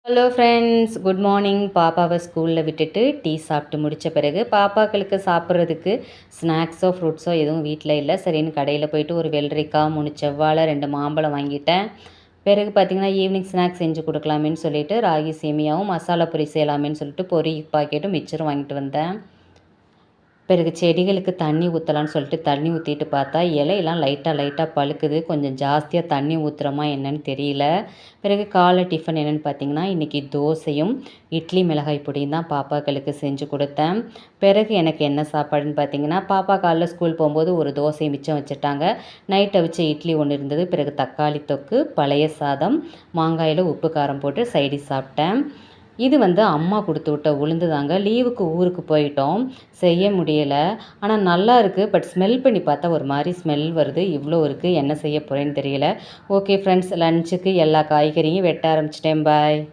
Hello friends, good morning. பாப்பாவை ஸ்கூலில் விட்டுட்டு டீ சாப்பிட்டு முடித்த பிறகு பாப்பாக்களுக்கு சாப்பிட்றதுக்கு ஸ்நாக்ஸோ ஃப்ரூட்ஸோ எதுவும் வீட்டில் இல்லை. சரின்னு கடையில் போயிட்டு ஒரு வெள்ளரிக்காய், 3 செவ்வாழை, 2 மாம்பழம் வாங்கிட்டேன். பிறகு பார்த்திங்கன்னா ஈவினிங் ஸ்நாக்ஸ் செஞ்சு கொடுக்கலாமேன்னு சொல்லிட்டு ராகி சேமியாவும் மசாலா பொரி செய்யலாமேன்னு சொல்லிட்டு பொரி பாக்கெட்டும் மிச்சரும் வாங்கிட்டு வந்தேன். பிறகு செடிகளுக்கு தண்ணி ஊற்றலான்னு சொல்லிட்டு தண்ணி ஊற்றிட்டு பார்த்தா இலையெல்லாம் லைட்டாக பழுக்குது. கொஞ்சம் ஜாஸ்தியாக தண்ணி ஊற்றுறோமா என்னன்னு தெரியல. பிறகு காலை டிஃபன் என்னென்னு பார்த்தீங்கன்னா, இன்றைக்கி தோசையும் இட்லி மிளகாய் பொடியும் தான் பாப்பாக்களுக்கு செஞ்சு கொடுத்தேன். பிறகு எனக்கு என்ன சாப்பாடுன்னு பார்த்தீங்கன்னா, பாப்பா காலைல ஸ்கூல் போகும்போது ஒரு தோசையை மிச்சம் வச்சுட்டாங்க. நைட்டை வச்ச இட்லி ஒன்று இருந்தது. பிறகு தக்காளி தொக்கு, பழைய சாதம், மாங்காயில் உப்பு காரம் போட்டு சைடிஷ் சாப்பிட்டேன். இது அம்மா கொடுத்து விட்ட உளுந்து தாங்க. லீவுக்கு ஊருக்கு போயிட்டோம், செய்ய முடியலை. ஆனால் நல்லா இருக்குது. பட் ஸ்மெல் பண்ணி பார்த்தா ஒரு மாதிரி ஸ்மெல் வருது. இவ்வளோ இருக்குது, என்ன செய்ய போகிறேன்னு தெரியல. ஓகே ஃப்ரெண்ட்ஸ், லஞ்சுக்கு எல்லா காய்கறியும் வெட்ட ஆரம்பிச்சிட்டேன். பாய்.